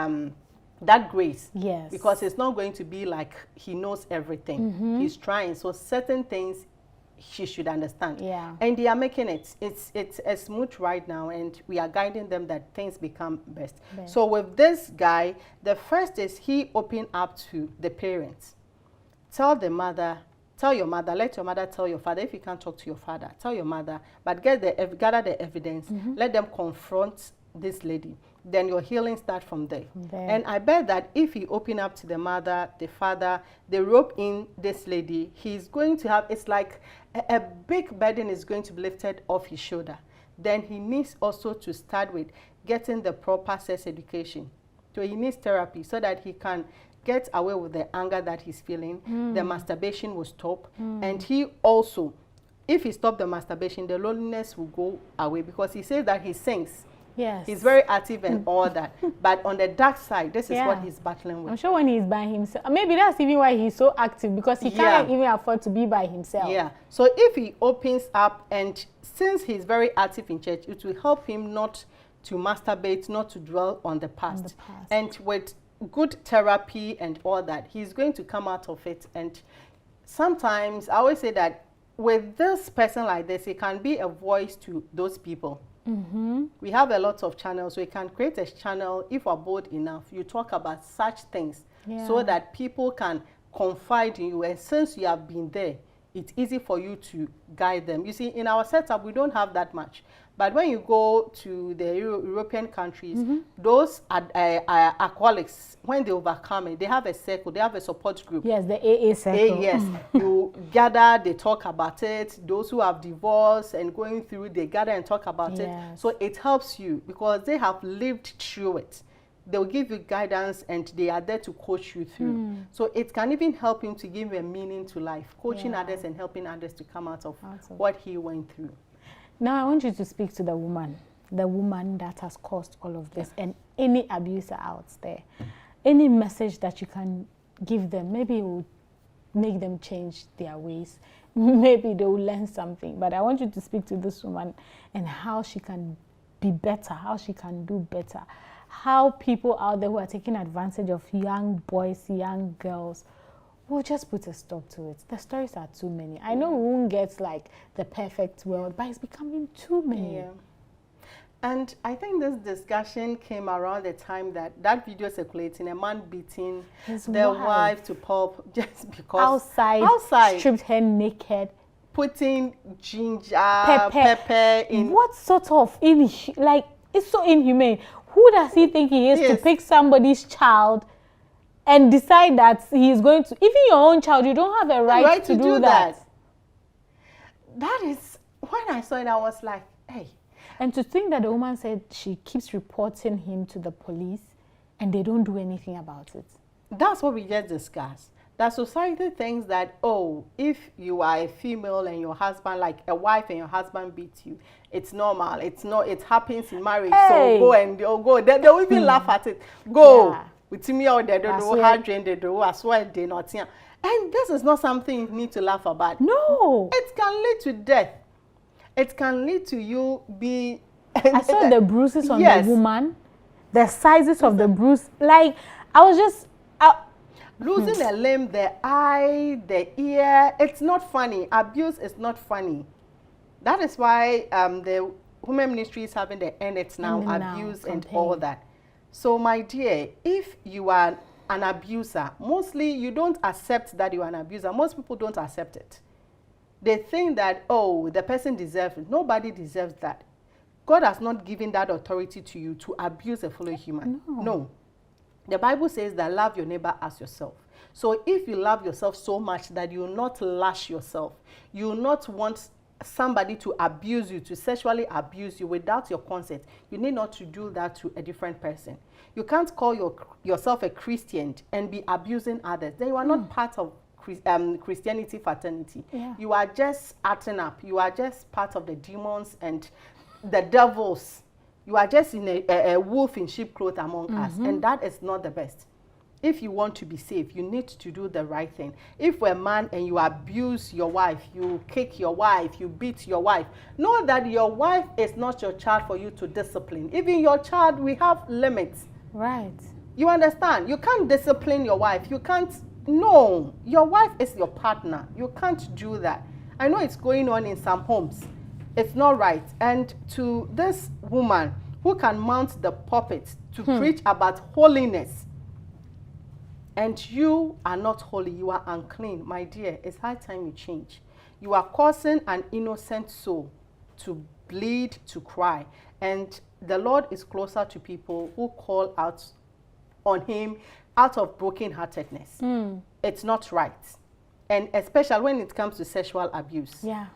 that grace. Because it's not going to be like he knows everything. He's trying. So certain things she should understand. And they are making it. It's a smooth right now, and we are guiding them that things become best. So with this guy, the first is he opened up to the parents. Tell the mother, tell your mother, let your mother tell your father. If you can't talk to your father, tell your mother, but gather the evidence. Let them confront this lady. Then your healing starts from there. And I bet that if he open up to the mother, the father, they rope in this lady, he's going to have, it's like a big burden is going to be lifted off his shoulder. Then he needs also to start with getting the proper sex education. So he needs therapy so that he can get away with the anger that he's feeling. The masturbation will stop. And he also, if he stops the masturbation, the loneliness will go away, because he says that he sings. He's very active and all that. But on the dark side, this is what he's battling with. I'm sure when he's by himself, maybe that's even why he's so active, because he can't even afford to be by himself. So if he opens up, and since he's very active in church, it will help him not to masturbate, not to dwell on the past. And with good therapy and all that, he's going to come out of it. And sometimes I always say that with this person like this, he can be a voice to those people. We have a lot of channels. We can create a channel. If we're bold enough, you talk about such things so that people can confide in you. And since you have been there, it's easy for you to guide them. You see, in our setup, we don't have that much. But when you go to the European countries, those alcoholics, when they overcome it, they have a circle, they have a support group. Yes, the AA circle. Yes, you gather, they talk about it. Those who have divorced and going through, they gather and talk about it. So it helps you because they have lived through it. They'll give you guidance and they are there to coach you through. So it can even help him to give a meaning to life, coaching others and helping others to come out of what he went through. Now I want you to speak to the woman that has caused all of this, and any abuser out there. Any message that you can give them, maybe it will make them change their ways. Maybe they will learn something. But I want you to speak to this woman and how she can be better, how she can do better. How people out there who are taking advantage of young boys, young girls, we'll just put a stop to it. The stories are too many. I know we won't get like the perfect world, but it's becoming too many. Yeah. And I think this discussion came around the time that video circulating, a man beating the wife to pulp just because outside stripped her naked, putting ginger, pepper in. What sort of it's so inhumane. Who does he think he is to pick somebody's child and decide that he is going to, even your own child, you don't have a right to do that. That is, when I saw it, I was like, hey. And to think that the woman said she keeps reporting him to the police and they don't do anything about it. That's what we just discussed. That society thinks that, oh, if you are a female and your husband, like a wife and your husband beats you, it's normal. It's not, it happens in marriage. So go and go. They'll even laugh at it. Go. Yeah. With me out there, don't know how drained they do, as well they not here. And this is not something you need to laugh about. No. It can lead to death. It can lead to you be. I saw the bruises on the woman, the sizes of the bruise. Like, I was just. Losing a limb, the eye, the ear. It's not funny. Abuse is not funny. That is why the women ministry is having the End It Now abuse and all that. So, my dear, if you are an abuser, mostly you don't accept that you are an abuser. Most people don't accept it. They think that, oh, the person deserves it. Nobody deserves that. God has not given that authority to you to abuse a fellow human. No. The Bible says that love your neighbor as yourself. So if you love yourself so much that you will not lash yourself, you will not want somebody to abuse you, to sexually abuse you without your consent, you need not to do that to a different person. You can't call yourself a Christian and be abusing others. Then you are not part of Christianity fraternity. You are just acting up. You are just part of the demons and the devils. You are just in a wolf in sheep clothing among us, and that is not the best. If you want to be safe, you need to do the right thing. If you're a man and you abuse your wife, you kick your wife, you beat your wife, know that your wife is not your child for you to discipline. Even your child, we have limits. Right. You understand? You can't discipline your wife. You can't. No, your wife is your partner. You can't do that. I know it's going on in some homes. It's not right. And to this woman who can mount the pulpit to preach about holiness, and you are not holy, you are unclean, my dear, it's high time you change. You are causing an innocent soul to bleed, to cry. And the Lord is closer to people who call out on him out of brokenheartedness. It's not right. And especially when it comes to sexual abuse. Yeah.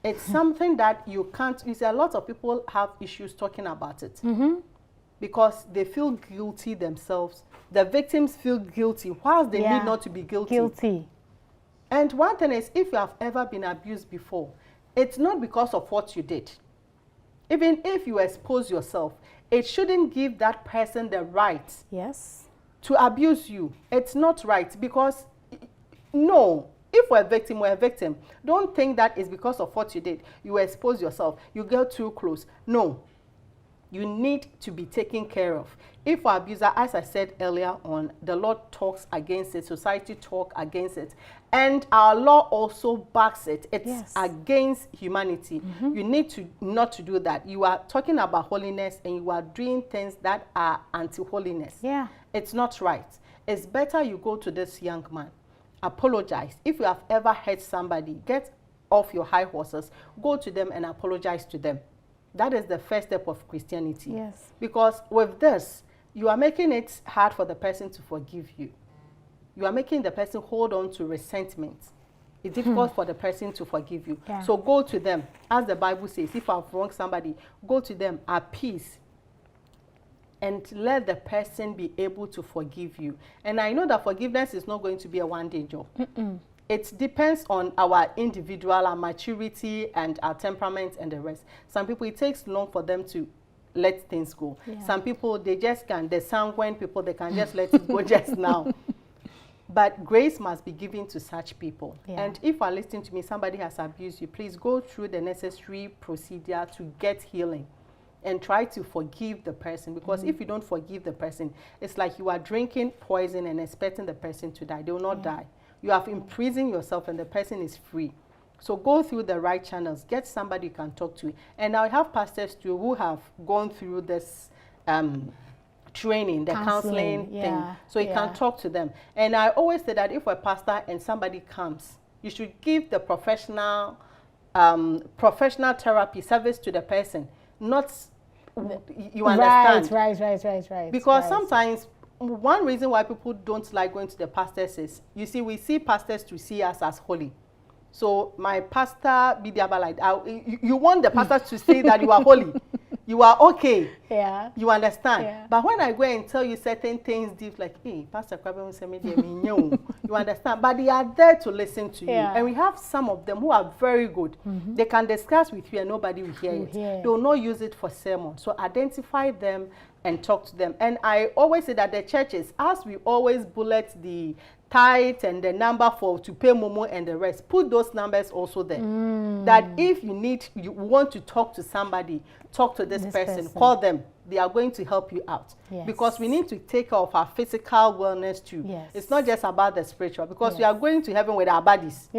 It's something that you can't, you see, a lot of people have issues talking about it because they feel guilty themselves. The victims feel guilty whilst they need not to be guilty. And one thing is, if you have ever been abused before, it's not because of what you did. Even if you expose yourself, it shouldn't give that person the right to abuse you. It's not right because, no. If we're a victim, we're a victim. Don't think that is because of what you did. You expose yourself. You get too close. No. you need to be taken care of. If our abuser, as I said earlier on, the Lord talks against it, society talk against it, and our law also backs it. It's against humanity. You need to not to do that. You are talking about holiness and you are doing things that are anti-holiness. Yeah. It's not right. It's better you go to this young man, apologize. If you have ever hurt somebody, get off your high horses, go to them and apologize to them. That is the first step of Christianity. Yes. Because with this, you are making it hard for the person to forgive you. You are making the person hold on to resentment. It's difficult for the person to forgive you. Yeah. So go to them. As the Bible says, if I've wronged somebody, go to them at peace and let the person be able to forgive you. And I know that forgiveness is not going to be a one-day job. It depends on our individual, our maturity, and our temperament and the rest. Some people, it takes long for them to let things go. Yeah. Some people, they just can, the sanguine people, they can just let it go just now. But grace must be given to such people. Yeah. And if you are listening to me, somebody has abused you, please go through the necessary procedure to get healing and try to forgive the person. Because if you don't forgive the person, it's like you are drinking poison and expecting the person to die. They will not die. You have imprisoned yourself and the person is free. So go through the right channels. Get somebody you can talk to. And I have pastors too who have gone through this training, the counseling thing. So you can talk to them. And I always say that if a pastor and somebody comes, you should give the professional therapy service to the person. Not, you understand? Right. Because sometimes one reason why people don't like going to the pastors is, you see, we see pastors to see us as holy. So my pastor, you want the pastor to say that you are holy. You are okay. Yeah. You understand? Yeah. But when I go and tell you certain things deep, like, hey, Pastor Krabe say me you understand? But they are there to listen to you. And we have some of them who are very good. They can discuss with you and nobody will hear it. They will not use it for sermon. So identify them and talk to them. And I always say that the churches, as we always bullet the tithe and the number to pay Momo and the rest, put those numbers also there. That if you want to talk to somebody, talk to this person, call them. They are going to help you out. Because we need to take care of our physical wellness too. It's not just about the spiritual, because we are going to heaven with our bodies.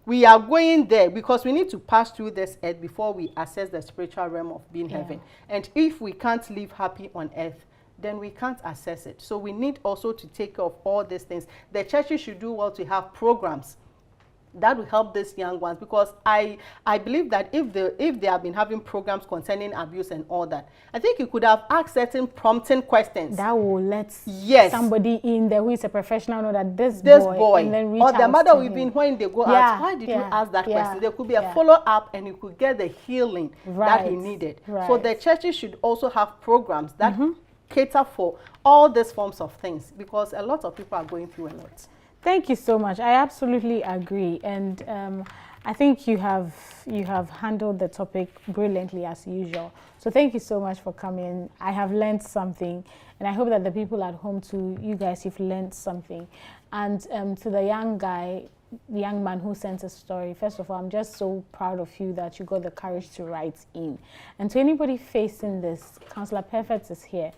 We are going there because we need to pass through this earth before we access the spiritual realm of being heaven. And if we can't live happy on earth, then we can't access it. So we need also to take care of all these things. The churches should do well to have programs that will help these young ones, because I believe that if they have been having programs concerning abuse and all that, I think you could have asked certain prompting questions that will let somebody in there who is a professional know that this boy and then reach or the out mother to will him. be when they go out, why did you ask that question? There could be a follow-up and you could get the healing that he needed. So the churches should also have programs that cater for all these forms of things, because a lot of people are going through a lot. Thank you so much. I absolutely agree, and I think you have handled the topic brilliantly as usual. So thank you so much for coming. I have learned something, and I hope that the people at home too, you guys, you've learned something. And to the young man who sent a story, first of all, I'm just so proud of you that you got the courage to write in. And to anybody facing this, Counselor Perfect is here.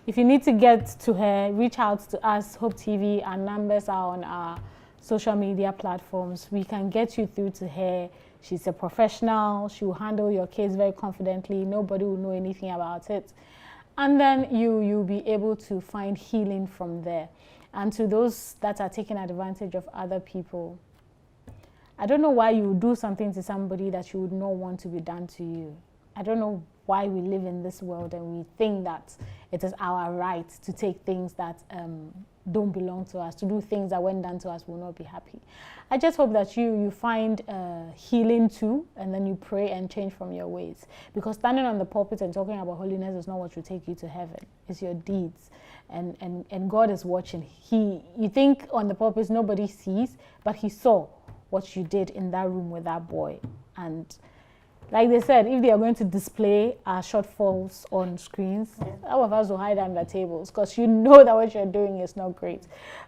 If you need to get to her, reach out to us, Hope TV. Our numbers are on our social media platforms. We can get you through to her. She's a professional. She will handle your case very confidently. Nobody will know anything about it. And then you'll be able to find healing from there. And to those that are taking advantage of other people, I don't know why you would do something to somebody that you would not want to be done to you. I don't know why we live in this world and we think that it is our right to take things that don't belong to us, to do things that when done to us will not be happy. I just hope that you find healing too, and then you pray and change from your ways. Because standing on the pulpit and talking about holiness is not what will take you to heaven. It's your deeds. And God is watching. You think on the pulpit nobody sees, but he saw what you did in that room with that boy. And Like they said, if they are going to display our shortfalls on screens, some of us will hide under tables because you know that what you're doing is not great.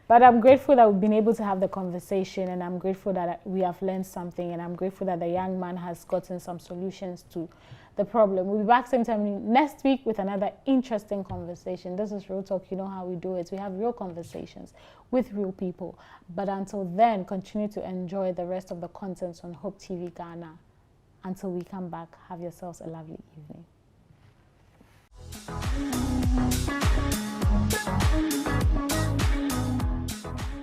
But I'm grateful that we've been able to have the conversation, and I'm grateful that we have learned something, and I'm grateful that the young man has gotten some solutions to the problem. We'll be back same time next week with another interesting conversation. This is Real Talk. You know how we do it. We have real conversations with real people. But until then, continue to enjoy the rest of the contents on Hope TV Ghana. Until we come back, have yourselves a lovely evening.